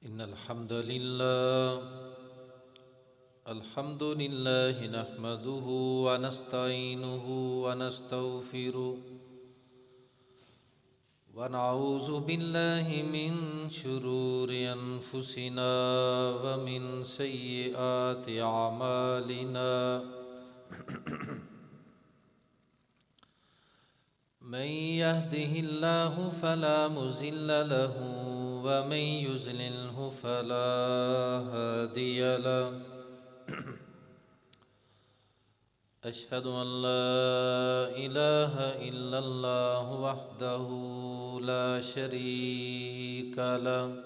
إن الحمد لله نحمده ونستعينه ونستغفره ونعوذ بالله من شرور أنفسنا ومن سيئات أعمالنا من يهده الله فلا مضل له ومن يضلله فلا هادي له أشهد أن لا إله إلا الله وحده لا شريك له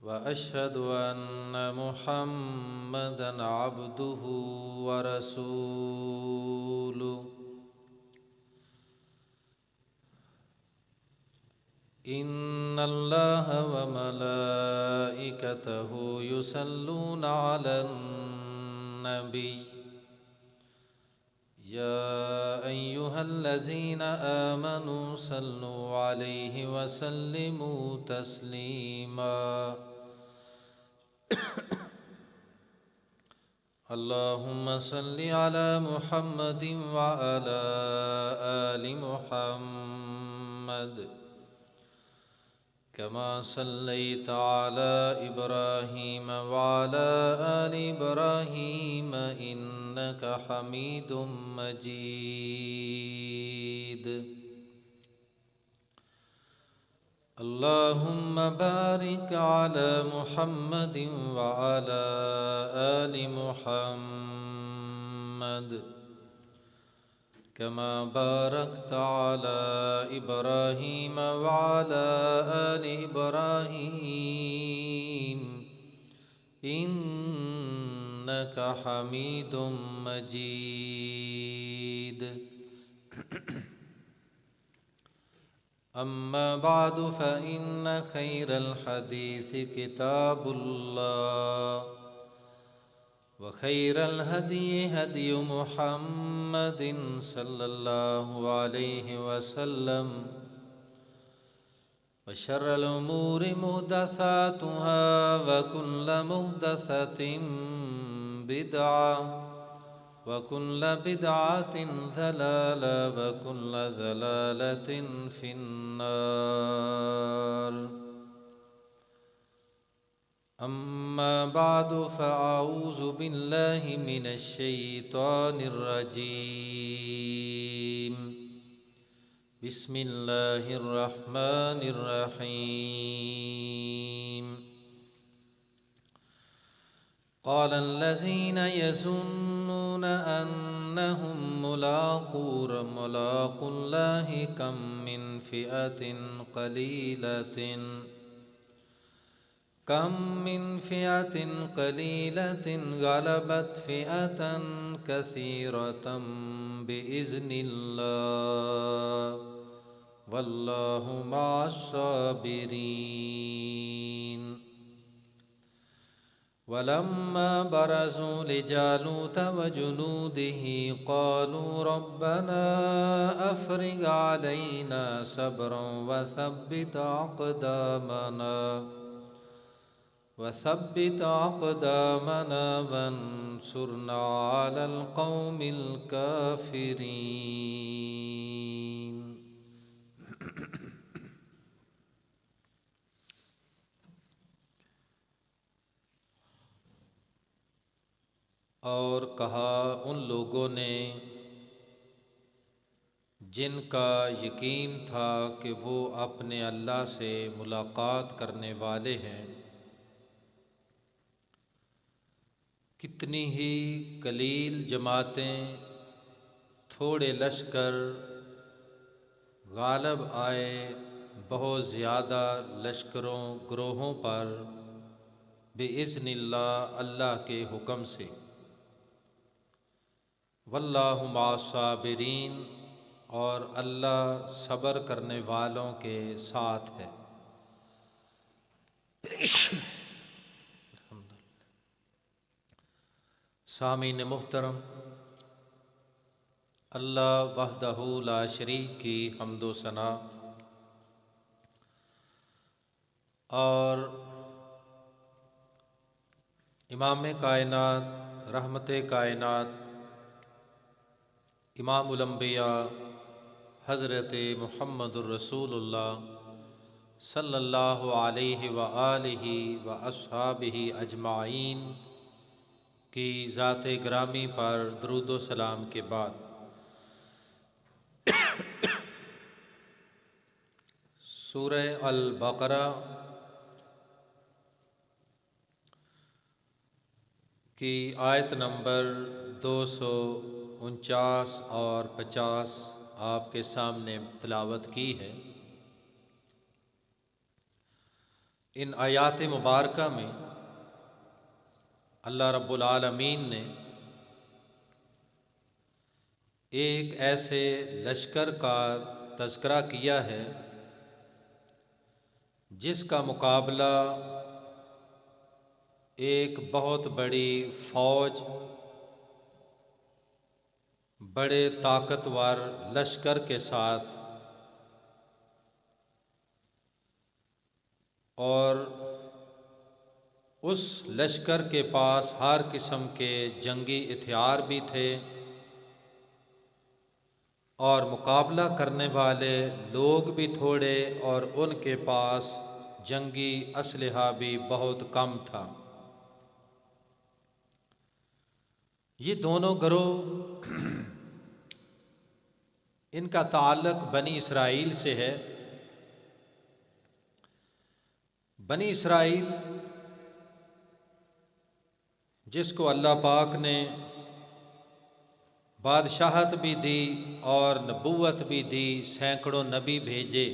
وأشهد أن محمدًا عبده ورسوله إن الله وملائكته يصلون على النبي يا أيها الذين آمنوا صلوا عليه وسلموا تسليما اللهم صل على محمد وعلى آل محمد كما صليت على إبراهيم وعلى آل إبراهيم إنك حميد مجيد اللهم بارك على محمد وعلى آل محمد كما باركت على إبراهيم وعلى آل إبراهيم إنك حميد مجيد أما بعد فإن خير الحديث كتاب الله وخير الهدي هدي محمد صلى الله عليه وسلم وشر الأمور محدثاتها وكل محدثة بدعة وكل بدعة ضلالة وكل ضلالة في النار أما بعد فأعوذ بالله من الشيطان الرجيم بسم الله الرحمن الرحيم قال الذين يظنون أنهم ملاقو الله كم من فئة قليلة غلبت فئة كثيرة بإذن الله والله مع الصابرين ولما برزوا لجالوت وجنوده قالوا ربنا أفرغ علينا صبرا وثبت أقدامنا وانصرنا على القوم الكافرين اور کہا ان لوگوں نے جن کا یقین تھا کہ وہ اپنے اللہ سے ملاقات کرنے والے ہیں، کتنی ہی قلیل جماعتیں، تھوڑے لشکر غالب آئے بہت زیادہ لشکروں گروہوں پر بِإِذْنِ اللہ، اللہ کے حکم سے، واللہ مع الصابرین، اور اللہ صبر کرنے والوں کے ساتھ ہے۔ سامعین محترم، اللہ وحدہ لا شریک کی حمد و ثنا اور امام کائنات، رحمت کائنات، امام الانبیاء حضرت محمد الرسول اللہ صلی اللہ علیہ وآلہ واصحابہ اجمعین کی ذات گرامی پر درود و سلام کے بعد سورہ البقرہ کی آیت نمبر 249 اور 50 آپ کے سامنے تلاوت کی ہے۔ ان آیات مبارکہ میں اللہ رب العالمین نے ایک ایسے لشکر کا تذکرہ کیا ہے جس کا مقابلہ ایک بہت بڑی فوج، بڑے طاقتور لشکر کے ساتھ، اور اس لشکر کے پاس ہر قسم کے جنگی ہتھیار بھی تھے اور مقابلہ کرنے والے لوگ بھی تھوڑے اور ان کے پاس جنگی اسلحہ بھی بہت کم تھا۔ یہ دونوں گروہ ان کا تعلق بنی اسرائیل سے ہے۔ بنی اسرائیل جس کو اللہ پاک نے بادشاہت بھی دی اور نبوت بھی دی، سینکڑوں نبی بھیجے،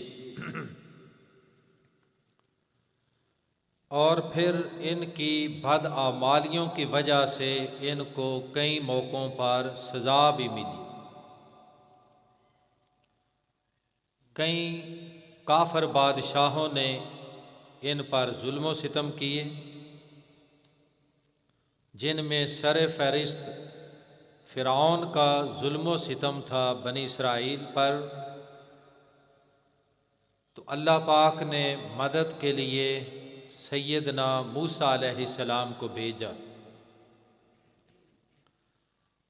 اور پھر ان کی بداعمالیوں کی وجہ سے ان کو کئی موقعوں پر سزا بھی ملی۔ کئی کافر بادشاہوں نے ان پر ظلم و ستم کیے، جن میں سر فہرست فرعون کا ظلم و ستم تھا بنی اسرائیل پر۔ تو اللہ پاک نے مدد کے لیے سیدنا موسیٰ علیہ السلام کو بھیجا۔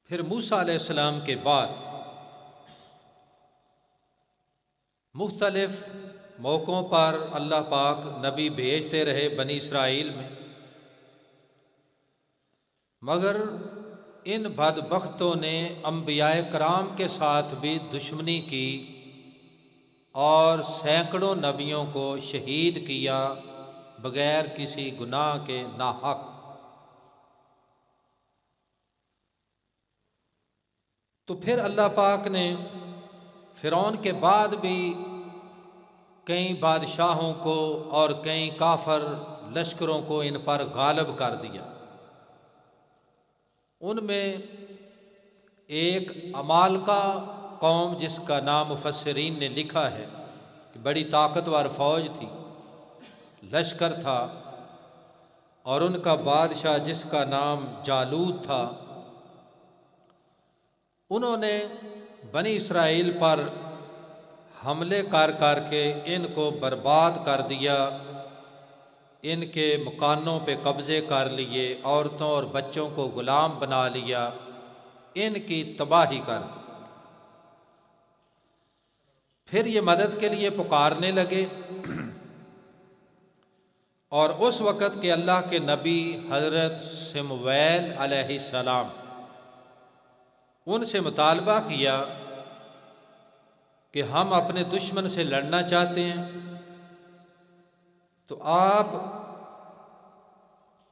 پھر موسیٰ علیہ السلام کے بعد مختلف موقعوں پر اللہ پاک نبی بھیجتے رہے بنی اسرائیل میں، مگر ان بدبختوں نے انبیاء کرام کے ساتھ بھی دشمنی کی اور سینکڑوں نبیوں کو شہید کیا بغیر کسی گناہ کے ناحق۔ تو پھر اللہ پاک نے فرعون کے بعد بھی کئی بادشاہوں کو اور کئی کافر لشکروں کو ان پر غالب کر دیا۔ ان میں ایک عمالقہ قوم جس کا نام مفسرین نے لکھا ہے کہ بڑی طاقتور فوج تھی، لشکر تھا، اور ان کا بادشاہ جس کا نام جالوت تھا، انہوں نے بنی اسرائیل پر حملے کر کے ان کو برباد کر دیا، ان کے مکانوں پہ قبضے کر لیے، عورتوں اور بچوں کو غلام بنا لیا، ان کی تباہی کر دی۔ پھر یہ مدد کے لیے پکارنے لگے، اور اس وقت کے اللہ کے نبی حضرت سمویل علیہ السلام ان سے مطالبہ کیا کہ ہم اپنے دشمن سے لڑنا چاہتے ہیں، تو آپ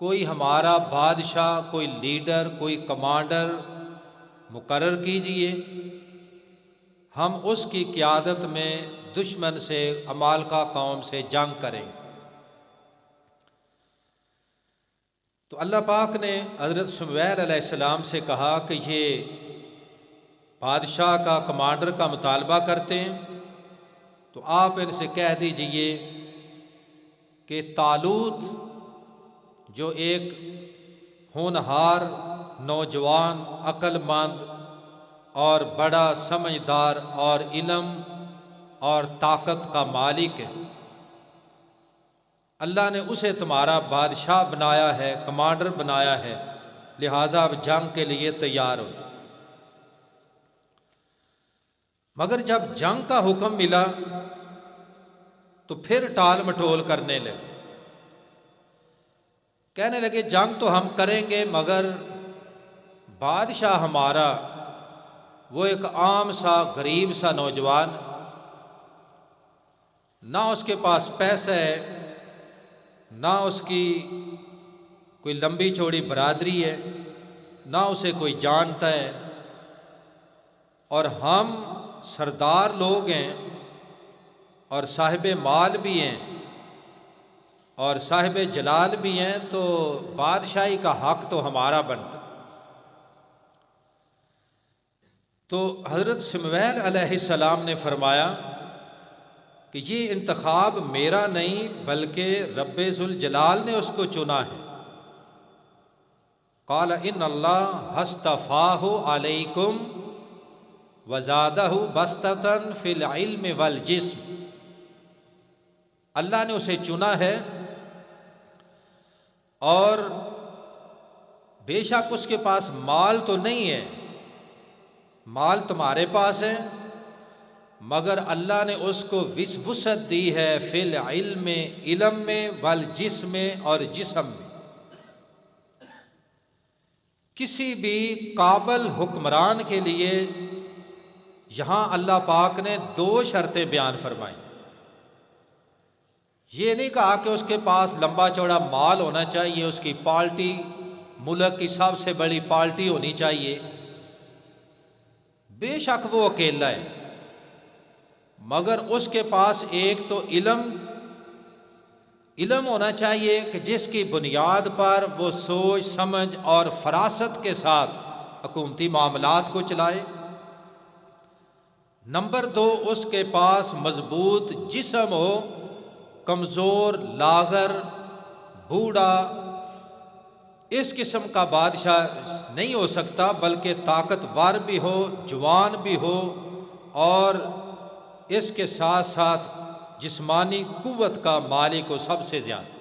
کوئی ہمارا بادشاہ، کوئی لیڈر، کوئی کمانڈر مقرر کیجئے، ہم اس کی قیادت میں دشمن سے، عمالقہ قوم سے جنگ کریں۔ تو اللہ پاک نے حضرت سمویل علیہ السلام سے کہا کہ یہ بادشاہ کا، کمانڈر کا مطالبہ کرتے ہیں، تو آپ ان سے کہہ دیجئے کہ طالوت جو ایک ہونہار نوجوان، عقل مند اور بڑا سمجھدار اور علم اور طاقت کا مالک ہے، اللہ نے اسے تمہارا بادشاہ بنایا ہے، کمانڈر بنایا ہے، لہٰذا اب جنگ کے لیے تیار ہو جاؤ۔ مگر جب جنگ کا حکم ملا تو پھر ٹال مٹول کرنے لگے، کہنے لگے جنگ تو ہم کریں گے مگر بادشاہ ہمارا وہ ایک عام سا غریب سا نوجوان، نہ اس کے پاس پیسہ ہے، نہ اس کی کوئی لمبی چوڑی برادری ہے، نہ اسے کوئی جانتا ہے، اور ہم سردار لوگ ہیں اور صاحب مال بھی ہیں اور صاحب جلال بھی ہیں، تو بادشاہی کا حق تو ہمارا بنتا۔ تو حضرت سمویل علیہ السلام نے فرمایا کہ یہ انتخاب میرا نہیں بلکہ رب ذوالجلال نے اس کو چنا ہے۔ قال ان اللہ اصطفاہ علیکم وزادہ بسطۃ فی العلم والجسم، اللہ نے اسے چنا ہے اور بے شک اس کے پاس مال تو نہیں ہے، مال تمہارے پاس ہے، مگر اللہ نے اس کو وسعت دی ہے فی العلم، علم میں، والجسم اور جسم میں۔ کسی بھی قابل حکمران کے لیے یہاں اللہ پاک نے 2 شرطیں بیان فرمائیں۔ یہ نہیں کہا کہ اس کے پاس لمبا چوڑا مال ہونا چاہیے، اس کی پارٹی ملک کی سب سے بڑی پارٹی ہونی چاہیے، بے شک وہ اکیلا ہے، مگر اس کے پاس ایک تو علم ہونا چاہیے کہ جس کی بنیاد پر وہ سوچ سمجھ اور فراست کے ساتھ حکومتی معاملات کو چلائے۔ نمبر 2، اس کے پاس مضبوط جسم ہو، کمزور، لاغر، بوڑھا اس قسم کا بادشاہ نہیں ہو سکتا، بلکہ طاقتور بھی ہو، جوان بھی ہو، اور اس کے ساتھ ساتھ جسمانی قوت کا مالک ہو سب سے زیادہ۔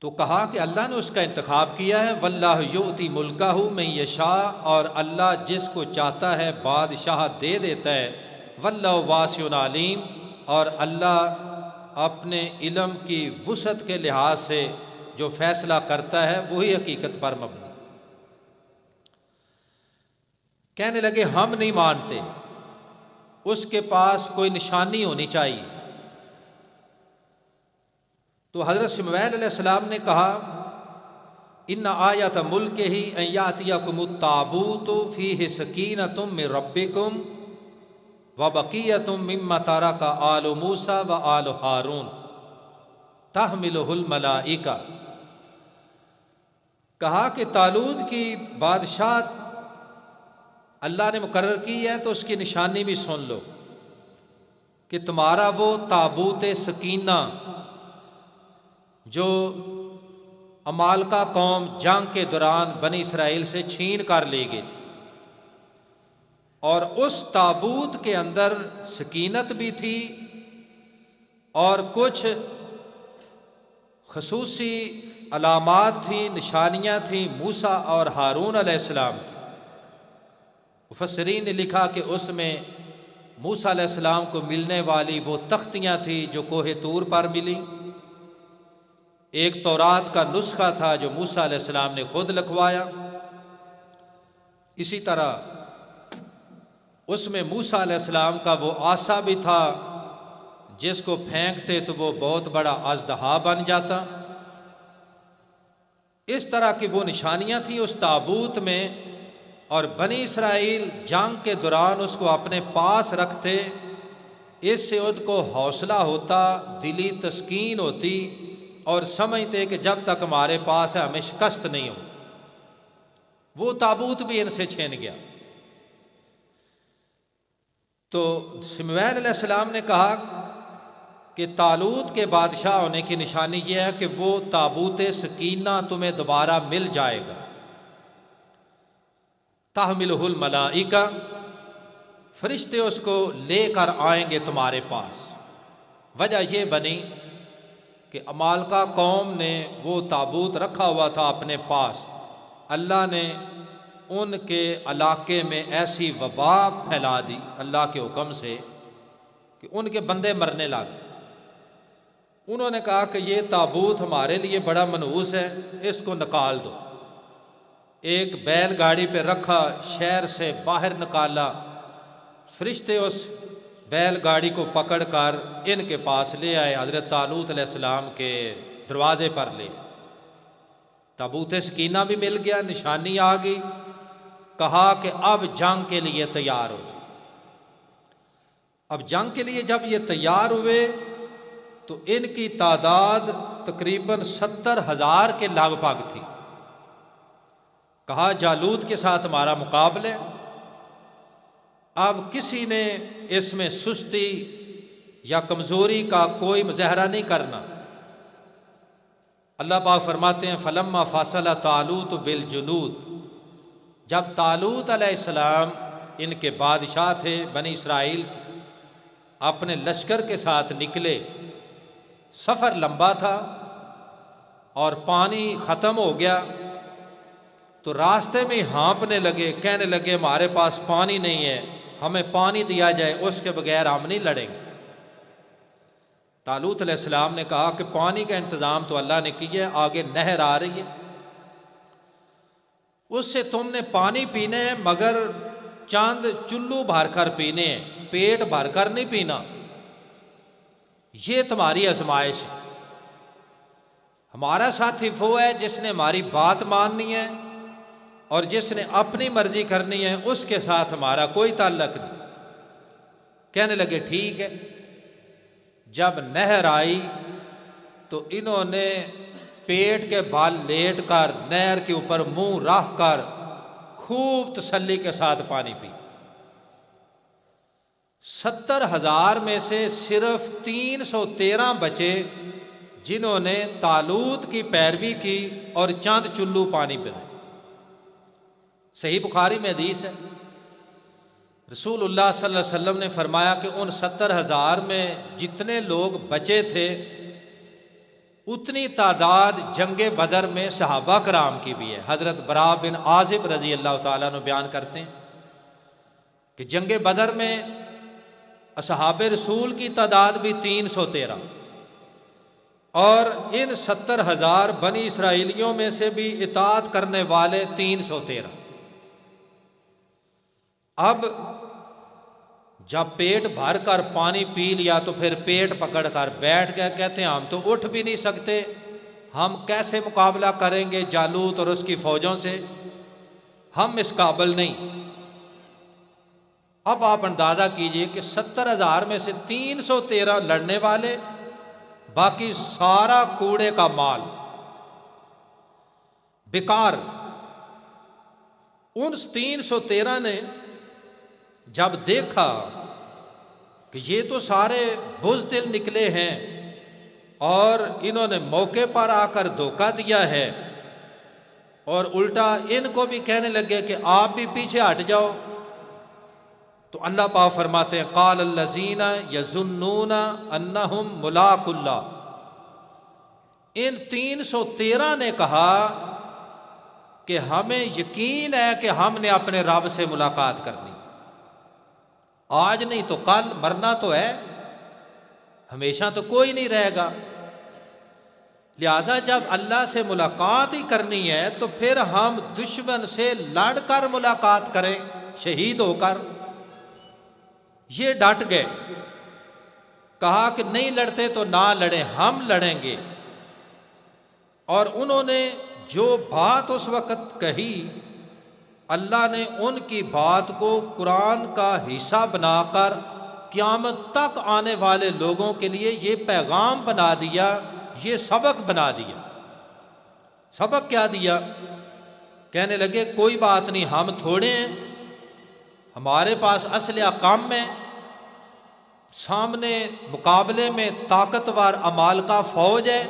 تو کہا کہ اللہ نے اس کا انتخاب کیا ہے، واللہ یؤتی ملکہ من یشاء، اور اللہ جس کو چاہتا ہے بادشاہ دے دیتا ہے، واللہ واسع علیم، اور اللہ اپنے علم کی وسعت کے لحاظ سے جو فیصلہ کرتا ہے وہی حقیقت پر مبنی۔ کہنے لگے ہم نہیں مانتے، اس کے پاس کوئی نشانی ہونی چاہیے۔ تو حضرت سمویل علیہ السلام نے کہا ان آیۃ ملکہ ان یاتیکم التابوت فیہ سکینۃ من ربکم وبقیۃ مما ترک آل موسیٰ وآل ہارون تحملہ الملائکہ۔ کہا کہ طالوت کی بادشاہت اللہ نے مقرر کی ہے تو اس کی نشانی بھی سن لو کہ تمہارا وہ تابوت سکینہ جو عمالقہ قوم جنگ کے دوران بنی اسرائیل سے چھین کر لے گئی تھی، اور اس تابوت کے اندر سکینت بھی تھی اور کچھ خصوصی علامات تھیں، نشانیاں تھیں موسیٰ اور ہارون علیہ السلام کی۔ مفسرین نے لکھا کہ اس میں موسیٰ علیہ السلام کو ملنے والی وہ تختیاں تھیں جو کوہ طور پر ملی، ایک تورات کا نسخہ تھا جو موسیٰ علیہ السلام نے خود لکھوایا، اسی طرح اس میں موسیٰ علیہ السلام کا وہ عصا بھی تھا جس کو پھینکتے تو وہ بہت بڑا اژدہا بن جاتا۔ اس طرح کی وہ نشانیاں تھیں اس تابوت میں، اور بنی اسرائیل جنگ کے دوران اس کو اپنے پاس رکھتے، اس سے ان کو حوصلہ ہوتا، دلی تسکین ہوتی، اور سمجھتے کہ جب تک ہمارے پاس ہے ہمیں شکست نہیں ہو۔ وہ تابوت بھی ان سے چھین گیا۔ تو سمویل علیہ السلام نے کہا کہ طالوت کے بادشاہ ہونے کی نشانی یہ ہے کہ وہ تابوت سکینہ تمہیں دوبارہ مل جائے گا، تحملہ الملائکہ، فرشتے اس کو لے کر آئیں گے تمہارے پاس۔ وجہ یہ بنی کہ عمالقہ قوم نے وہ تابوت رکھا ہوا تھا اپنے پاس، اللہ نے ان کے علاقے میں ایسی وبا پھیلا دی اللہ کے حکم سے کہ ان کے بندے مرنے لگ گئے۔ انہوں نے کہا کہ یہ تابوت ہمارے لیے بڑا منحوس ہے، اس کو نکال دو۔ ایک بیل گاڑی پہ رکھا، شہر سے باہر نکالا، فرشتے اس بیل گاڑی کو پکڑ کر ان کے پاس لے آئے، حضرت طالوت علیہ السلام کے دروازے پر لے۔ تابوت سکینہ بھی مل گیا، نشانی آ گئی، کہا کہ اب جنگ کے لیے تیار ہو۔ اب جنگ کے لیے جب یہ تیار ہوئے تو ان کی تعداد تقریباً 70,000 کے لگ بھگ تھی۔ کہا جالوت کے ساتھ ہمارا مقابلہ ہے، اب کسی نے اس میں سستی یا کمزوری کا کوئی مظاہرہ نہیں کرنا۔ اللہ پاک فرماتے ہیں فلما فاصل طالوت بالجنود، جب طالوت علیہ السلام ان کے بادشاہ تھے بنی اسرائیل کے، اپنے لشکر کے ساتھ نکلے، سفر لمبا تھا اور پانی ختم ہو گیا، تو راستے میں ہانپنے لگے، کہنے لگے ہمارے پاس پانی نہیں ہے، ہمیں پانی دیا جائے، اس کے بغیر ہم نہیں لڑیں گے۔ طالوت علیہ السلام نے کہا کہ پانی کا انتظام تو اللہ نے کیا ہے، آگے نہر آ رہی ہے، اس سے تم نے پانی پینے ہیں مگر چاند چلو بھر کر پینے ہیں، پیٹ بھر کر نہیں پینا، یہ تمہاری آزمائش ہے۔ ہمارا ساتھی وہ ہے جس نے ہماری بات ماننی ہے، اور جس نے اپنی مرضی کرنی ہے اس کے ساتھ ہمارا کوئی تعلق نہیں۔ کہنے لگے ٹھیک ہے۔ جب نہر آئی تو انہوں نے پیٹ کے بال لیٹ کر نہر کے اوپر منہ رکھ کر خوب تسلی کے ساتھ پانی پی۔ 70,000 میں سے صرف 313 بچے جنہوں نے طالوت کی پیروی کی اور چند چلو پانی پی۔ صحیح بخاری میں حدیث ہے، رسول اللہ صلی اللہ علیہ وسلم نے فرمایا کہ ان 70,000 میں جتنے لوگ بچے تھے اتنی تعداد جنگ بدر میں صحابہ کرام کی بھی ہے۔ حضرت برا بن عازب رضی اللہ تعالیٰ عنہ بیان کرتے ہیں کہ جنگ بدر میں اصحاب رسول کی تعداد بھی 313، اور ان 70,000 بنی اسرائیلیوں میں سے بھی اطاعت کرنے والے 313۔ اب جب پیٹ بھر کر پانی پی لیا تو پھر پیٹ پکڑ کر بیٹھ گئے، کہتے ہیں ہم تو اٹھ بھی نہیں سکتے، ہم کیسے مقابلہ کریں گے جالوت اور اس کی فوجوں سے، ہم اس قابل نہیں۔ اب آپ اندازہ کیجئے کہ 70,000 میں سے 313 لڑنے والے، باقی سارا کوڑے کا مال بیکار۔ ان 313 نے جب دیکھا کہ یہ تو سارے بزدل نکلے ہیں اور انہوں نے موقع پر آ کر دھوکہ دیا ہے، اور الٹا ان کو بھی کہنے لگے کہ آپ بھی پیچھے ہٹ جاؤ، تو اللہ پاک فرماتے ہیں قال الذین یظنون انہم ملاق اللہ، ان 313 نے کہا کہ ہمیں یقین ہے کہ ہم نے اپنے رب سے ملاقات کرنی، آج نہیں تو کل مرنا تو ہے، ہمیشہ تو کوئی نہیں رہے گا، لہذا جب اللہ سے ملاقات ہی کرنی ہے تو پھر ہم دشمن سے لڑ کر ملاقات کریں، شہید ہو کر۔ یہ ڈٹ گئے، کہا کہ نہیں لڑتے تو نہ لڑیں، ہم لڑیں گے۔ اور انہوں نے جو بات اس وقت کہی، اللہ نے ان کی بات کو قرآن کا حصہ بنا کر قیامت تک آنے والے لوگوں کے لیے یہ پیغام بنا دیا، یہ سبق بنا دیا۔ سبق کیا دیا؟ کہنے لگے کوئی بات نہیں، ہم تھوڑے ہیں، ہمارے پاس اسلحہ کم ہے، سامنے مقابلے میں طاقتور عمالقہ فوج ہے،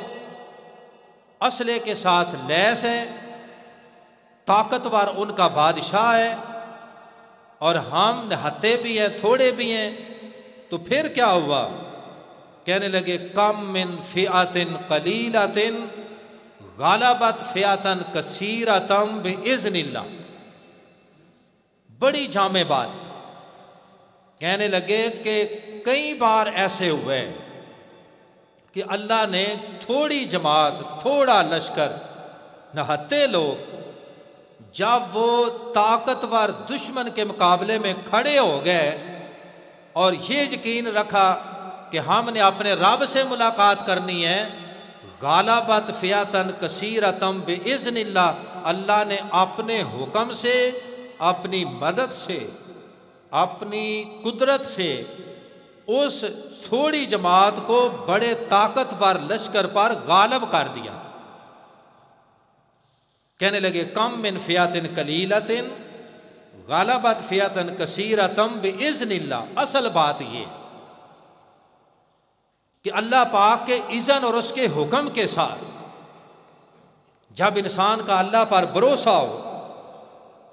اسلحے کے ساتھ لیس ہے، طاقتور ان کا بادشاہ ہے، اور ہم نہتے بھی ہیں، تھوڑے بھی ہیں، تو پھر کیا ہوا؟ کہنے لگے کم من فئۃ قلیلۃ غلبت فئۃ کثیرۃ باذن اللہ، بڑی جامع بات کی۔ کہنے لگے کہ کئی بار ایسے ہوئے کہ اللہ نے تھوڑی جماعت، تھوڑا لشکر، نہتے لوگ جب وہ طاقتور دشمن کے مقابلے میں کھڑے ہو گئے اور یہ یقین رکھا کہ ہم نے اپنے رب سے ملاقات کرنی ہے، غلبت فئۃ کثیرۃ باذن اللہ، اللہ نے اپنے حکم سے، اپنی مدد سے، اپنی قدرت سے اس تھوڑی جماعت کو بڑے طاقتور لشکر پر غالب کر دیا۔ کہنے لگے کم من فئۃ قلیلۃ غلبت فئۃ کثیرۃ باذن اللہ۔ اصل بات یہ کہ اللہ پاک کے اذن اور اس کے حکم کے ساتھ جب انسان کا اللہ پر بھروسہ ہو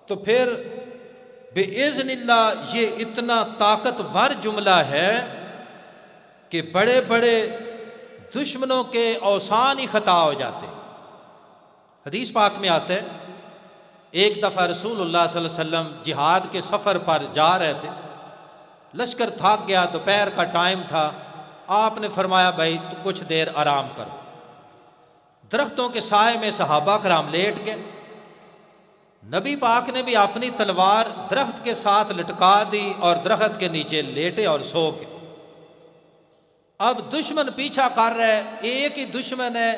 تو پھر باذن اللہ یہ اتنا طاقتور جملہ ہے کہ بڑے بڑے دشمنوں کے اوثان ہی خطا ہو جاتے ہیں۔ حدیث پاک میں آتا ہے ایک دفعہ رسول اللہ صلی اللہ علیہ وسلم جہاد کے سفر پر جا رہے تھے، لشکر تھک گیا، دوپہر کا ٹائم تھا، آپ نے فرمایا بھائی تو کچھ دیر آرام کرو۔ درختوں کے سائے میں صحابہ کرام لیٹ گئے، نبی پاک نے بھی اپنی تلوار درخت کے ساتھ لٹکا دی اور درخت کے نیچے لیٹے اور سو گئے۔ اب دشمن پیچھا کر رہا ہے، ایک ہی دشمن ہے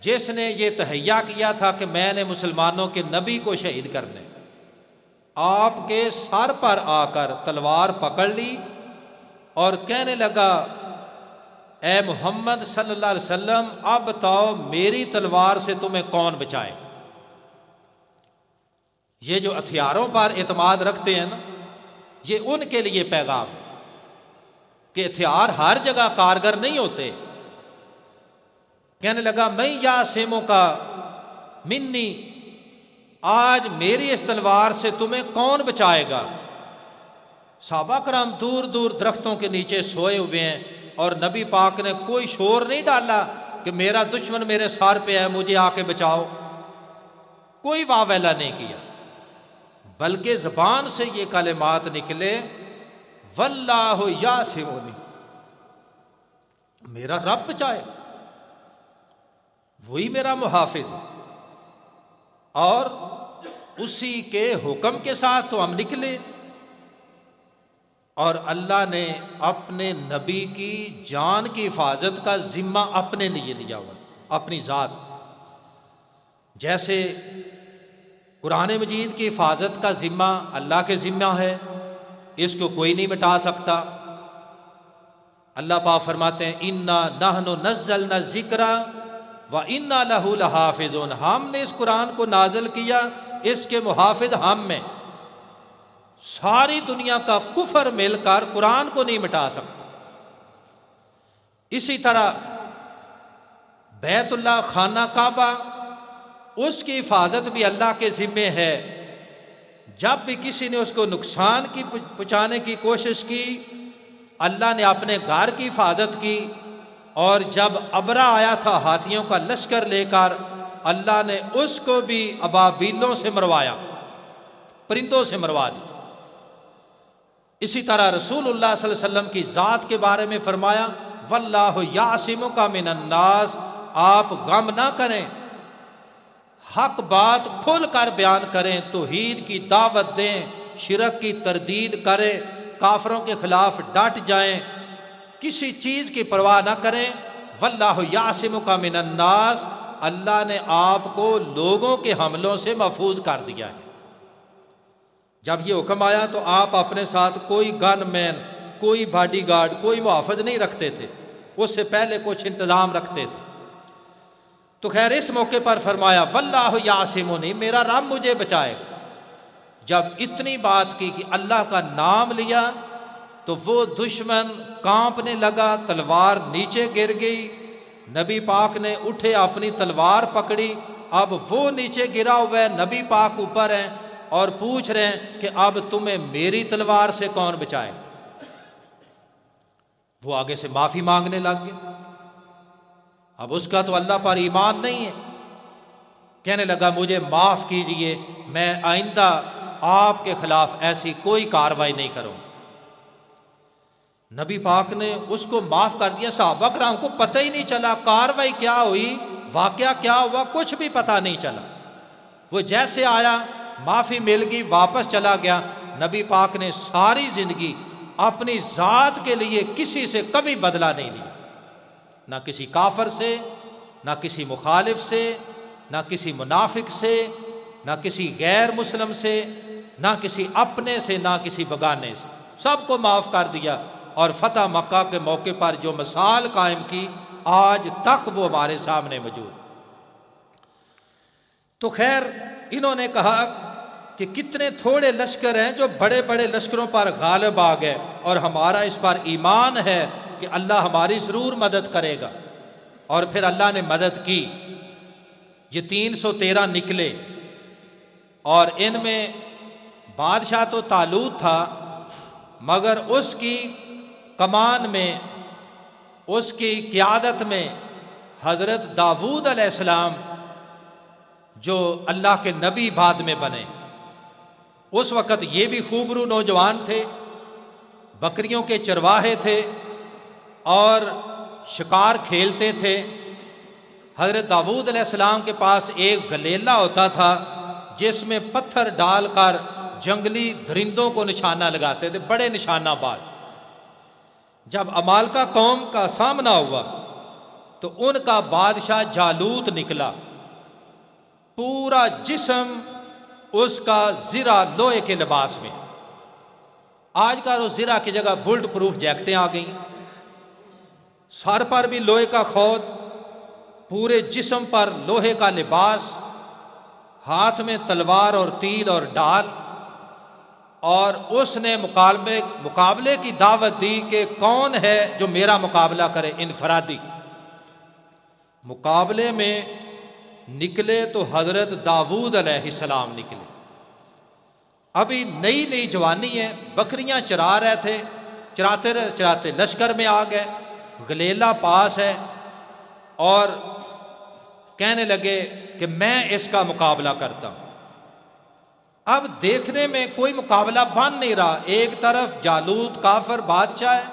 جس نے یہ تہیا کیا تھا کہ میں نے مسلمانوں کے نبی کو شہید کرنے، آپ کے سر پر آ کر تلوار پکڑ لی اور کہنے لگا اے محمد صلی اللہ علیہ وسلم اب بتاؤ میری تلوار سے تمہیں کون بچائے گا۔ یہ جو ہتھیاروں پر اعتماد رکھتے ہیں نا، یہ ان کے لیے پیغام ہے کہ ہتھیار ہر جگہ کارگر نہیں ہوتے۔ کہنے لگا میں یاسموں کا منی، آج میری اس تلوار سے تمہیں کون بچائے گا۔ صحابہ کرام دور دور درختوں کے نیچے سوئے ہوئے ہیں اور نبی پاک نے کوئی شور نہیں ڈالا کہ میرا دشمن میرے سر پہ ہے مجھے آ کے بچاؤ، کوئی واہ ویلا نہیں کیا، بلکہ زبان سے یہ کلمات نکلے واللہ یاسمونی، میرا رب بچائے، وہی میرا محافظ ہے۔ اور اسی کے حکم کے ساتھ تو ہم نکلے، اور اللہ نے اپنے نبی کی جان کی حفاظت کا ذمہ اپنے لیے لیا ہوا، اپنی ذات۔ جیسے قرآن مجید کی حفاظت کا ذمہ اللہ کے ذمہ ہے، اس کو کوئی نہیں مٹا سکتا۔ اللہ پاک فرماتے ہیں اِنَّا نَحْنُ نَزَّلْنَا الذِّكْرَ وَإِنَّا لَهُ لَحَافِظُونَ، ہم نے اس قرآن کو نازل کیا، اس کے محافظ ہم میں۔ ساری دنیا کا کفر مل کر قرآن کو نہیں مٹا سکتا۔ اسی طرح بیت اللہ خانہ کعبہ، اس کی حفاظت بھی اللہ کے ذمے ہے۔ جب بھی کسی نے اس کو نقصان کی پہنچانے کی کوشش کی، اللہ نے اپنے گھر کی حفاظت کی، اور جب ابرا آیا تھا ہاتھیوں کا لشکر لے کر، اللہ نے اس کو بھی ابابیلوں سے مروایا، پرندوں سے مروا دی۔ اسی طرح رسول اللہ صلی اللہ علیہ وسلم کی ذات کے بارے میں فرمایا واللہ یعصمک من الناس، آپ غم نہ کریں، حق بات کھل کر بیان کریں، توحید کی دعوت دیں، شرک کی تردید کریں، کافروں کے خلاف ڈٹ جائیں، کسی چیز کی پرواہ نہ کریں۔ واللہ یعصمک من الناس، اللہ نے آپ کو لوگوں کے حملوں سے محفوظ کر دیا ہے۔ جب یہ حکم آیا تو آپ اپنے ساتھ کوئی گن مین، کوئی باڈی گارڈ، کوئی محافظ نہیں رکھتے تھے، اس سے پہلے کچھ انتظام رکھتے تھے۔ تو خیر اس موقع پر فرمایا واللہ یعصمنی، میرا رب مجھے بچائے گا۔ جب اتنی بات کی کہ اللہ کا نام لیا تو وہ دشمن کانپنے لگا، تلوار نیچے گر گئی، نبی پاک نے اٹھے اپنی تلوار پکڑی، اب وہ نیچے گرا ہوا ہے، نبی پاک اوپر ہیں اور پوچھ رہے ہیں کہ اب تمہیں میری تلوار سے کون بچائے۔ وہ آگے سے معافی مانگنے لگ گیا۔ اب اس کا تو اللہ پر ایمان نہیں ہے، کہنے لگا مجھے معاف کیجئے، میں آئندہ آپ کے خلاف ایسی کوئی کارروائی نہیں کروں۔ نبی پاک نے اس کو معاف کر دیا۔ صحابہ کرام کو پتہ ہی نہیں چلا کارروائی کیا ہوئی، واقعہ کیا ہوا، کچھ بھی پتہ نہیں چلا۔ وہ جیسے آیا معافی مل گئی، واپس چلا گیا۔ نبی پاک نے ساری زندگی اپنی ذات کے لیے کسی سے کبھی بدلہ نہیں لیا، نہ کسی کافر سے، نہ کسی مخالف سے، نہ کسی منافق سے، نہ کسی غیر مسلم سے، نہ کسی اپنے سے، نہ کسی بگانے سے، سب کو معاف کر دیا۔ اور فتح مکہ کے موقع پر جو مثال قائم کی، آج تک وہ ہمارے سامنے موجود۔ تو خیر انہوں نے کہا کہ کتنے تھوڑے لشکر ہیں جو بڑے بڑے لشکروں پر غالب آ گئے، اور ہمارا اس پر ایمان ہے کہ اللہ ہماری ضرور مدد کرے گا۔ اور پھر اللہ نے مدد کی۔ یہ 313 نکلے، اور ان میں بادشاہ تو طالوت تھا، مگر اس کی کمان میں، اس کی قیادت میں حضرت داؤد علیہ السلام جو اللہ کے نبی بعد میں بنے، اس وقت یہ بھی خوبرو نوجوان تھے، بکریوں کے چرواہے تھے اور شکار کھیلتے تھے۔ حضرت داؤد علیہ السلام کے پاس ایک گلیلا ہوتا تھا جس میں پتھر ڈال کر جنگلی درندوں کو نشانہ لگاتے تھے، بڑے نشانہ باز۔ جب عمالقہ قوم کا سامنا ہوا تو ان کا بادشاہ جالوت نکلا، پورا جسم اس کا زرہ لوہے کے لباس میں۔ آج کا وہ زرہ کی جگہ بلٹ پروف جیکٹیں آ گئیں، سر پر بھی لوہے کا خود، پورے جسم پر لوہے کا لباس، ہاتھ میں تلوار اور تیر اور ڈال۔ اور اس نے مقابلے کی دعوت دی کہ کون ہے جو میرا مقابلہ کرے انفرادی۔ مقابلے میں نکلے تو حضرت داؤد علیہ السلام نکلے۔ ابھی نئی نئی جوانی ہے، بکریاں چرا رہے تھے، چراتے چراتے لشکر میں آ گئے، گلیلا پاس ہے، اور کہنے لگے کہ میں اس کا مقابلہ کرتا ہوں۔ اب دیکھنے میں کوئی مقابلہ بن نہیں رہا، ایک طرف جالوت کافر بادشاہ ہے،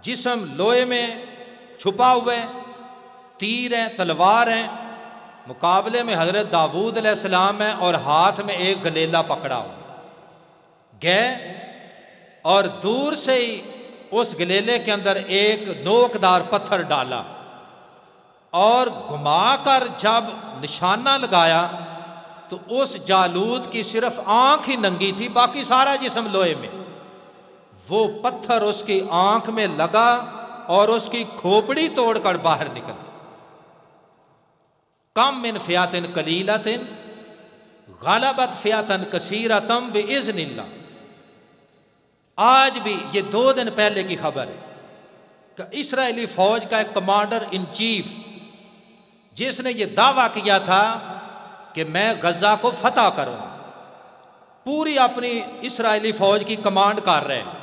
جسم لوہے میں چھپا ہوئے، تیر ہیں، تلوار ہیں، مقابلے میں حضرت داؤد علیہ السلام ہے اور ہاتھ میں ایک گلیلا پکڑا ہوا۔ گئے اور دور سے ہی اس گلیلے کے اندر ایک نوکدار پتھر ڈالا، اور گھما کر جب نشانہ لگایا تو اس جالوت کی صرف آنکھ ہی ننگی تھی، باقی سارا جسم لوہے میں۔ وہ پتھر اس کی آنکھ میں لگا اور اس کی کھوپڑی توڑ کر باہر نکل۔ کم من فئۃ قلیلۃ غلبت فئۃ کثیرۃ بإذن اللہ۔ آج بھی یہ 2 دن پہلے کی خبر ہے کہ اسرائیلی فوج کا ایک کمانڈر ان چیف، جس نے یہ دعویٰ کیا تھا کہ میں غزہ کو فتح کروں، پوری اپنی اسرائیلی فوج کی کمانڈ کر رہے ہیں،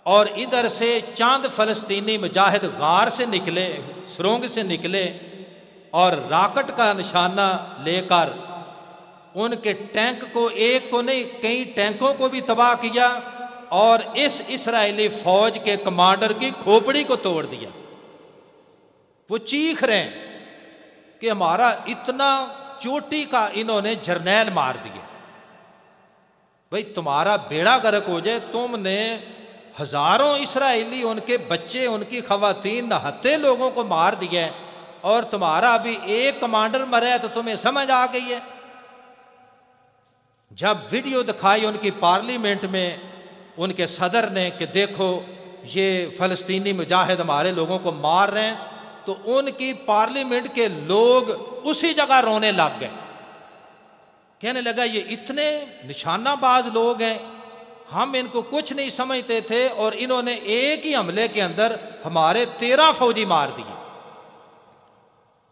اور ادھر سے چاند فلسطینی مجاہد غار سے نکلے، سرنگ سے نکلے، اور راکٹ کا نشانہ لے کر ان کے ٹینک کو، ایک کو نہیں کئی ٹینکوں کو بھی تباہ کیا، اور اس اسرائیلی فوج کے کمانڈر کی کھوپڑی کو توڑ دیا۔ وہ چیخ رہے ہیں کہ ہمارا اتنا چوٹی کا انہوں نے جرنیل مار دیا۔ بھئی تمہارا بیڑا غرق ہو جائے، تم نے ہزاروں اسرائیلی، ان کے بچے، ان کی خواتین، نہتے لوگوں کو مار دیا، اور تمہارا ابھی ایک کمانڈر مرا ہے تو تمہیں سمجھ آ گئی ہے۔ جب ویڈیو دکھائی ان کی پارلیمنٹ میں ان کے صدر نے کہ دیکھو یہ فلسطینی مجاہد ہمارے لوگوں کو مار رہے ہیں، تو ان کی پارلیمنٹ کے لوگ اسی جگہ رونے لگ گئے، کہنے لگا یہ اتنے نشانہ باز لوگ ہیں، ہم ان کو کچھ نہیں سمجھتے تھے، اور انہوں نے ایک ہی حملے کے اندر ہمارے 13 فوجی مار دیے۔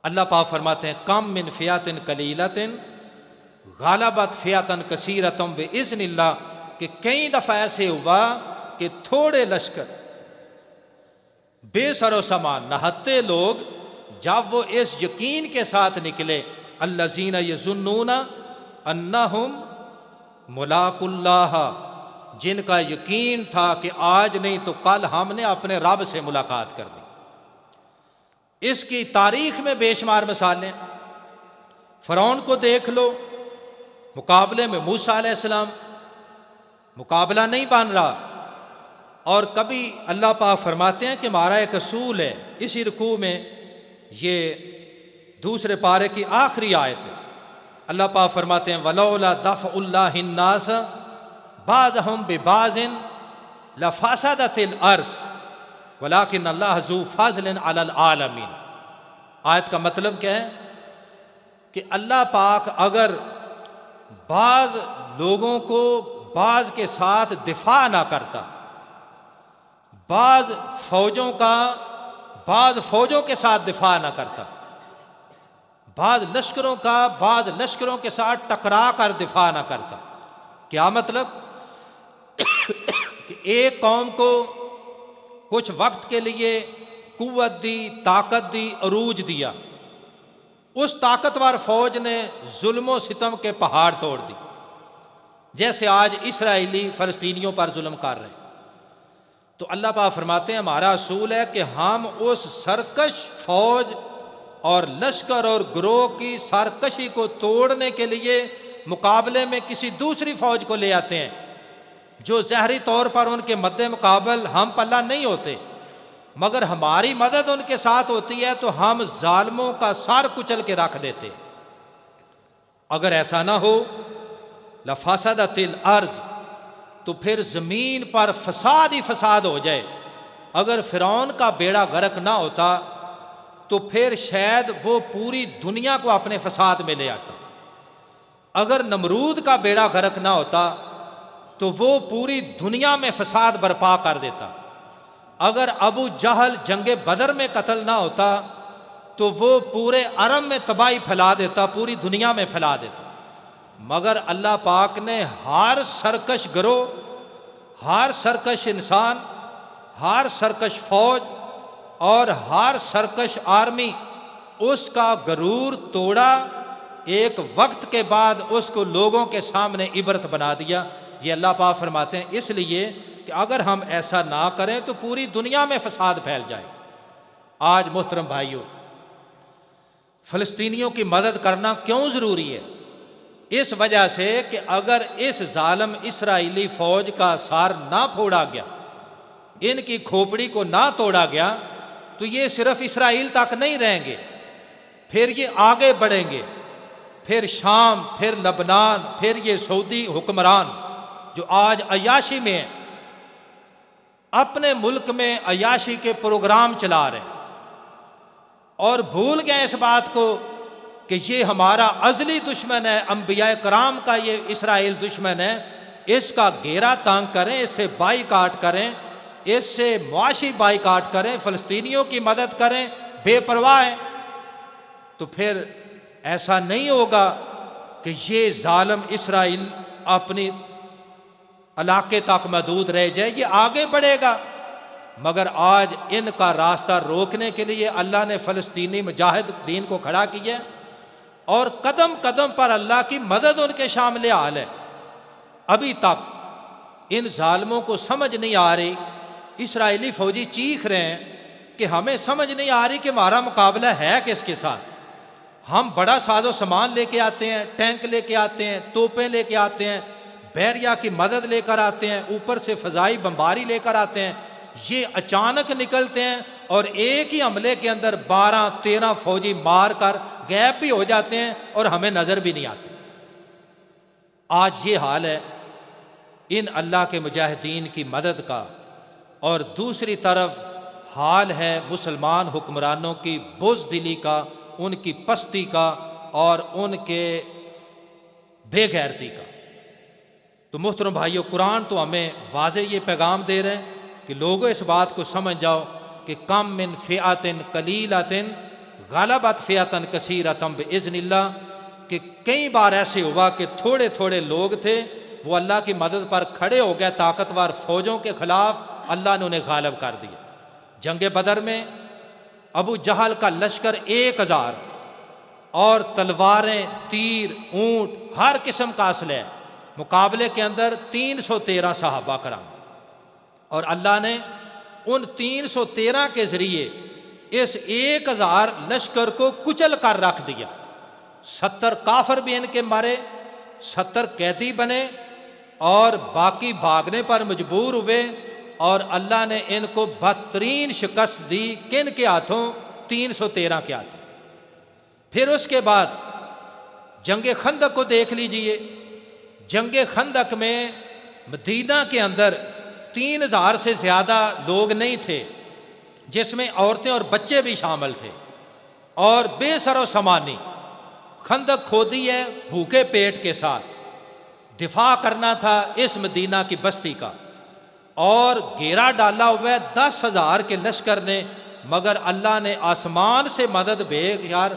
اللہ پاک فرماتے ہیں کم من فئۃ قلیلۃ غلبت فئۃ کثیرۃ بإذن اللہ، کہ کئی دفعہ ایسے ہوا کہ تھوڑے لشکر بے سر و سامان نہتے لوگ جب وہ اس یقین کے ساتھ نکلے الذین یظنون انہم ملاق اللہ، جن کا یقین تھا کہ آج نہیں تو کل ہم نے اپنے رب سے ملاقات کرنی۔ اس کی تاریخ میں بے شمار مثالیں، فرعون کو دیکھ لو، مقابلے میں موسیٰ علیہ السلام، مقابلہ نہیں بن رہا، اور کبھی اللہ پاک فرماتے ہیں کہ ہمارا ایک اصول ہے، اسی رکوع میں یہ دوسرے پارے کی آخری آیت ہے، اللہ پاک فرماتے ہیں وَلَوْلَا دَفْعُ اللَّهِ النَّاسَ بَعْضَهُمْ بِبَعْضٍ لَفَسَدَتِ الْأَرْضُ وَلَكِنَّ اللَّهَ ذُو فَضْلٍ عَلَى الْعَالَمِينَ۔ آیت کا مطلب کیا ہے کہ اللہ پاک اگر بعض لوگوں کو بعض کے ساتھ دفاع نہ کرتا، بعض فوجوں کا بعض فوجوں کے ساتھ دفاع نہ کرتا، بعض لشکروں کا بعض لشکروں کے ساتھ ٹکرا کر دفاع نہ کرتا، کیا مطلب کہ ایک قوم کو کچھ وقت کے لیے قوت دی، طاقت دی، عروج دیا، اس طاقتور فوج نے ظلم و ستم کے پہاڑ توڑ دی، جیسے آج اسرائیلی فلسطینیوں پر ظلم کر رہے ہیں۔ تو اللہ پاک فرماتے ہیں ہمارا اصول ہے کہ ہم اس سرکش فوج اور لشکر اور گروہ کی سرکشی کو توڑنے کے لیے مقابلے میں کسی دوسری فوج کو لے آتے ہیں جو ظاہری طور پر ان کے مد مقابل ہم پلہ نہیں ہوتے، مگر ہماری مدد ان کے ساتھ ہوتی ہے تو ہم ظالموں کا سر کچل کے رکھ دیتے۔ اگر ایسا نہ ہو لفسدت الارض، تو پھر زمین پر فساد ہی فساد ہو جائے۔ اگر فرعون کا بیڑا غرق نہ ہوتا تو پھر شاید وہ پوری دنیا کو اپنے فساد میں لے آتا۔ اگر نمرود کا بیڑا غرق نہ ہوتا تو وہ پوری دنیا میں فساد برپا کر دیتا۔ اگر ابو جہل جنگ بدر میں قتل نہ ہوتا تو وہ پورے عرب میں تباہی پھیلا دیتا، پوری دنیا میں پھیلا دیتا۔ مگر اللہ پاک نے ہر سرکش گروہ، ہر سرکش انسان، ہر سرکش فوج اور ہر سرکش آرمی، اس کا غرور توڑا، ایک وقت کے بعد اس کو لوگوں کے سامنے عبرت بنا دیا۔ یہ اللہ پاک فرماتے ہیں اس لیے کہ اگر ہم ایسا نہ کریں تو پوری دنیا میں فساد پھیل جائے۔ آج محترم بھائیوں، فلسطینیوں کی مدد کرنا کیوں ضروری ہے؟ اس وجہ سے کہ اگر اس ظالم اسرائیلی فوج کا سر نہ پھوڑا گیا، ان کی کھوپڑی کو نہ توڑا گیا، تو یہ صرف اسرائیل تک نہیں رہیں گے، پھر یہ آگے بڑھیں گے، پھر شام، پھر لبنان، پھر یہ سعودی حکمران جو آج عیاشی میں ہیں، اپنے ملک میں عیاشی کے پروگرام چلا رہے ہیں اور بھول گئے اس بات کو کہ یہ ہمارا ازلی دشمن ہے، انبیاء کرام کا یہ اسرائیل دشمن ہے، اس کا گھیرا تنگ کریں، اس سے بائیکاٹ کریں، اس سے معاشی بائیکاٹ کریں، فلسطینیوں کی مدد کریں، بے پرواہ ہیں۔ تو پھر ایسا نہیں ہوگا کہ یہ ظالم اسرائیل اپنی علاقے تک محدود رہ جائے، یہ آگے بڑھے گا۔ مگر آج ان کا راستہ روکنے کے لیے اللہ نے فلسطینی مجاہد دین کو کھڑا کیا اور قدم قدم پر اللہ کی مدد ان کے شامل حال ہے۔ ابھی تک ان ظالموں کو سمجھ نہیں آ رہی، اسرائیلی فوجی چیخ رہے ہیں کہ ہمیں سمجھ نہیں آ رہی کہ ہمارا مقابلہ ہے کس کے ساتھ۔ ہم بڑا ساز و سامان لے کے آتے ہیں، ٹینک لے کے آتے ہیں، توپیں لے کے آتے ہیں، بحریہ کی مدد لے کر آتے ہیں، اوپر سے فضائی بمباری لے کر آتے ہیں، یہ اچانک نکلتے ہیں اور ایک ہی حملے کے اندر 12-13 فوجی مار کر غائب بھی ہو جاتے ہیں اور ہمیں نظر بھی نہیں آتے۔ آج یہ حال ہے ان اللہ کے مجاہدین کی مدد کا، اور دوسری طرف حال ہے مسلمان حکمرانوں کی بزدلی کا، ان کی پستی کا اور ان کے بے غیرتی کا۔ تو محترم بھائیو، قرآن تو ہمیں واضح یہ پیغام دے رہے ہیں کہ لوگوں اس بات کو سمجھ جاؤ کہ کم من فئۃ قلیلۃ غلبت فئۃ کثیرۃ باذن اللہ، کہ کئی بار ایسے ہوا کہ تھوڑے تھوڑے لوگ تھے، وہ اللہ کی مدد پر کھڑے ہو گئے، طاقتور فوجوں کے خلاف اللہ نے انہیں غالب کر دیا۔ جنگ بدر میں ابو جہل کا لشکر 1000 اور تلواریں، تیر، اونٹ، ہر قسم کا اسلحہ، مقابلے کے اندر 313 صحابہ کرام، اور اللہ نے ان 313 کے ذریعے اس 1000 لشکر کو کچل کر رکھ دیا۔ 70 کافر بھی ان کے مارے، 70 قیدی بنے اور باقی بھاگنے پر مجبور ہوئے، اور اللہ نے ان کو بدترین شکست دی۔ کن کے ہاتھوں؟ 313 کے ہاتھوں۔ پھر اس کے بعد جنگ خندق کو دیکھ لیجئے۔ جنگ خندق میں مدینہ کے اندر 3000 سے زیادہ لوگ نہیں تھے، جس میں عورتیں اور بچے بھی شامل تھے، اور بے سر و سامانی خندق کھودی ہے، بھوکے پیٹ کے ساتھ دفاع کرنا تھا اس مدینہ کی بستی کا، اور گھیرا ڈالا ہوا ہے 10,000 کے لشکر نے، مگر اللہ نے آسمان سے مدد بھیج یار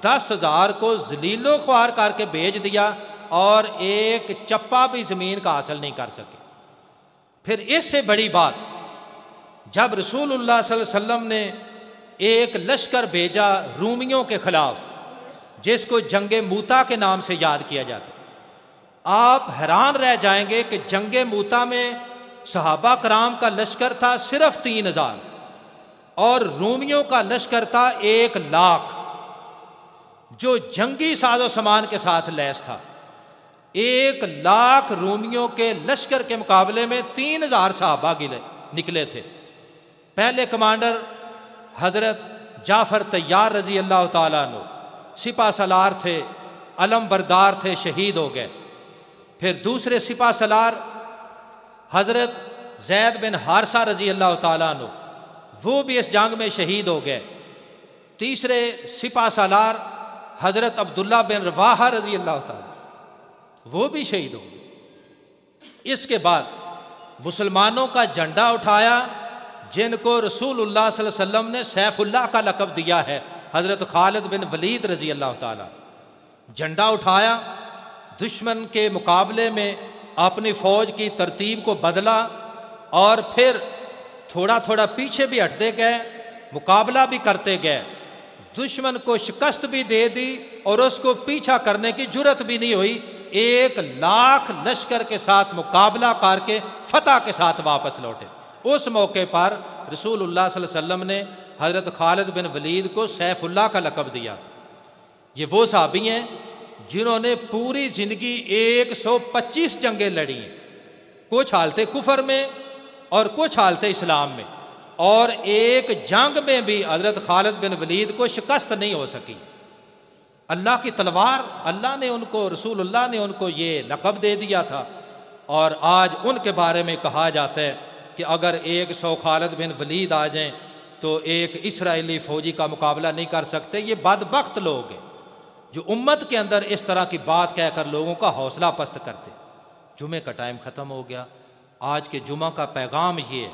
10,000 کو ذلیل و خوار کر کے بھیج دیا، اور ایک چپا بھی زمین کا حاصل نہیں کر سکے۔ پھر اس سے بڑی بات، جب رسول اللہ صلی اللہ علیہ وسلم نے ایک لشکر بھیجا رومیوں کے خلاف، جس کو جنگ موتا کے نام سے یاد کیا جاتا، آپ حیران رہ جائیں گے کہ جنگ موتا میں صحابہ کرام کا لشکر تھا صرف 3000، اور رومیوں کا لشکر تھا 1,00,000، جو جنگی ساز و سامان کے ساتھ لیس تھا۔ 1,00,000 رومیوں کے لشکر کے مقابلے میں 3000 صحابہ نکلے تھے۔ پہلے کمانڈر حضرت جعفر طیار رضی اللہ تعالیٰ عنہ سپہ سالار تھے، علم بردار تھے، شہید ہو گئے۔ پھر دوسرے سپہ سالار حضرت زید بن حارثہ رضی اللہ تعالیٰ عنہ، وہ بھی اس جنگ میں شہید ہو گئے۔ تیسرے سپہ سالار حضرت عبداللہ بن رواحہ رضی اللہ تعالیٰ، وہ بھی شہید ہو گئے۔ اس کے بعد مسلمانوں کا جھنڈا اٹھایا، جن کو رسول اللہ صلی اللہ علیہ وسلم نے سیف اللہ کا لقب دیا ہے، حضرت خالد بن ولید رضی اللہ تعالیٰ، جھنڈا اٹھایا، دشمن کے مقابلے میں اپنی فوج کی ترتیب کو بدلا، اور پھر تھوڑا تھوڑا پیچھے بھی ہٹتے گئے، مقابلہ بھی کرتے گئے، دشمن کو شکست بھی دے دی اور اس کو پیچھا کرنے کی جرت بھی نہیں ہوئی۔ 1,00,000 لشکر کے ساتھ مقابلہ کر کے فتح کے ساتھ واپس لوٹے۔ اس موقع پر رسول اللہ صلی اللہ علیہ وسلم نے حضرت خالد بن ولید کو سیف اللہ کا لقب دیا تھا۔ یہ وہ صحابی ہیں جنہوں نے پوری زندگی 125 جنگیں لڑی ہیں، کچھ حالت کفر میں اور کچھ حالت اسلام میں، اور ایک جنگ میں بھی حضرت خالد بن ولید کو شکست نہیں ہو سکی۔ اللہ کی تلوار، اللہ نے ان کو، رسول اللہ نے ان کو یہ لقب دے دیا تھا، اور آج ان کے بارے میں کہا جاتا ہے کہ اگر 100 خالد بن ولید آ جائیں تو ایک اسرائیلی فوجی کا مقابلہ نہیں کر سکتے۔ یہ بدبخت لوگ ہیں جو امت کے اندر اس طرح کی بات کہہ کر لوگوں کا حوصلہ پست کرتے۔ جمعے کا ٹائم ختم ہو گیا۔ آج کے جمعہ کا پیغام یہ ہے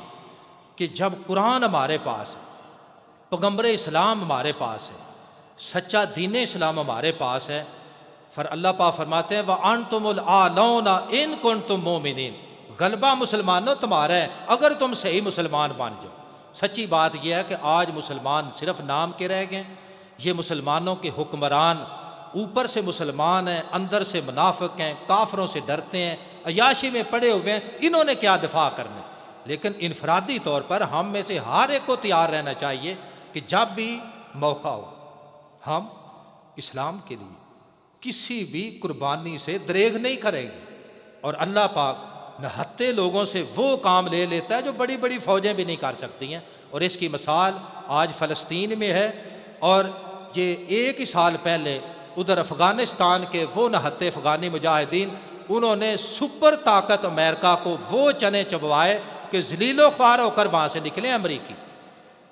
کہ جب قرآن ہمارے پاس ہے، پیغمبر اسلام ہمارے پاس ہے، سچا دین اسلام ہمارے پاس ہے، اللہ پاک فرماتے ہیں وَأَنْتُمُ الْأَعْلَوْنَ إِن كُنتُم مُؤْمِنِينَ، غلبہ مسلمانوں تمہارا ہے اگر تم صحیح مسلمان بن جاؤ۔ سچی بات یہ ہے کہ آج مسلمان صرف نام کے رہ گئے۔ یہ مسلمانوں کے حکمران اوپر سے مسلمان ہیں، اندر سے منافق ہیں، کافروں سے ڈرتے ہیں، عیاشی میں پڑے ہوئے ہیں، انہوں نے کیا دفاع کرنا ہے؟ لیکن انفرادی طور پر ہم میں سے ہر ایک کو تیار رہنا چاہیے کہ جب بھی موقع ہو ہم اسلام کے لیے کسی بھی قربانی سے دریغ نہیں کریں گے، اور اللہ پاک نہتے لوگوں سے وہ کام لے لیتا ہے جو بڑی بڑی فوجیں بھی نہیں کر سکتی ہیں، اور اس کی مثال آج فلسطین میں ہے، اور یہ 1 سال پہلے ادھر افغانستان کے وہ نہتے افغانی مجاہدین، انہوں نے سپر طاقت امریکہ کو وہ چنے چبوائے کہ ذلیل و خوار ہو کر وہاں سے نکلے امریکی۔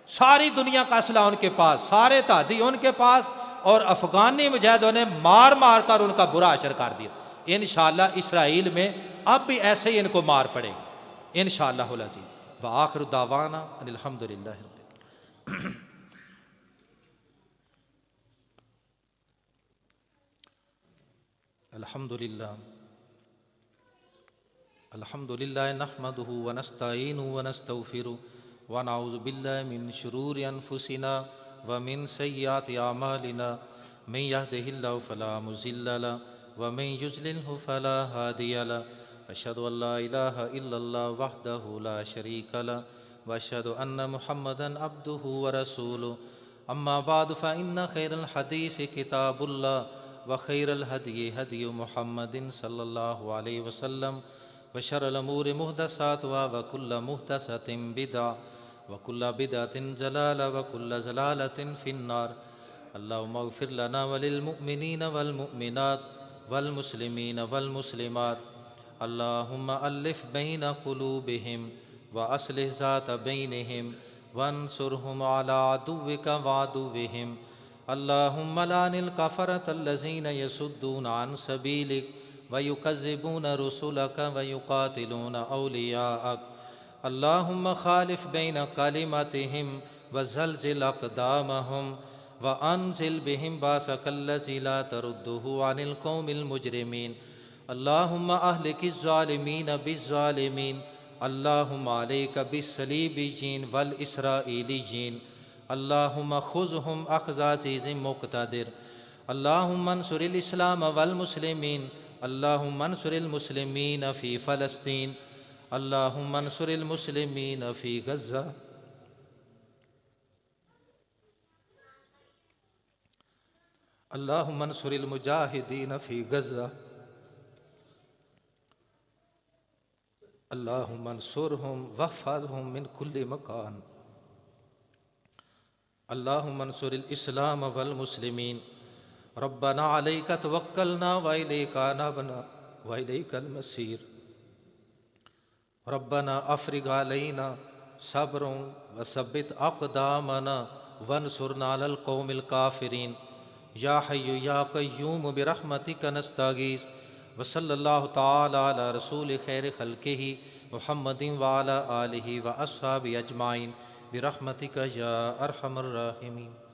ساری دنیا کا اسلحہ ان کے پاس، سارے تحدی ان کے پاس، اور افغانی مجاہدوں نے مار مار کر ان کا برا اثر کر دیا۔ انشاءاللہ اسرائیل میں اب بھی ایسے ہی ان کو مار پڑے گی انشاءاللہ العزیز۔ وآخر دعوانا ان الحمدللہ رب العالمین۔ الحمدللہ نحمدہ ونستعینہ ونستغفرہ ونعوذ باللہ من شرور انفسنا ومن سیئات اعمالنا من يهده الله فلا مضل له ومن يضلل فلا هادي له اشهد ان لا اله الا الله وحده لا شريك له واشهد ان محمدا عبده ورسوله اما بعد فان خير الحديث كتاب الله وخير الهدي هدي محمد صلى الله عليه وسلم وشر الامور محدثاتها وكل محدثة بدعة وكل بدعة ضلالة وكل ضلالة في النار اللهم اغفر لنا وللمؤمنين والمؤمنات والمسلمين والمسلمات اللهم ألف بين قلوبهم وأصلح ذات بينهم وانصرهم على عدوك وعدوهم اللهم لعن الكفرة الذين يصدون عن سبيلك ويكذبون رسلك ويقاتلون أولياءك اللهم خالف بين كلمتهم وزلزل أقدامهم وأنزل بهم باسك الذي لا ترده عن القوم المجرمين اللهم أهلك الظالمين بالظالمين اللهم عليك بالصليبيين والإسرائيليين اللهم خذهم أخذ عزيز مقتدر اللهم انصر الإسلام والمسلمين اللهم انصر المسلمين في فلسطين اللهم انصر المسلمين في غزة اللهم انصر المجاهدين في غزة اللهم انصرهم واحفظهم من كل مكان اللهم انصر الإسلام والمسلمين ربنا عليك توكلنا وإليك أنبنا وإليك المصير ربنا أفرغ علينا صبرا وثبت أقدامنا وانصرنا على القوم الكافرين یا حی یا قیوم برحمتک نستغیث وصلی اللہ تعالی علی رسول خیر خلقہ محمد وعلی آلہ واصحابہ اجمعین برحمتک یا ارحم الراحمین.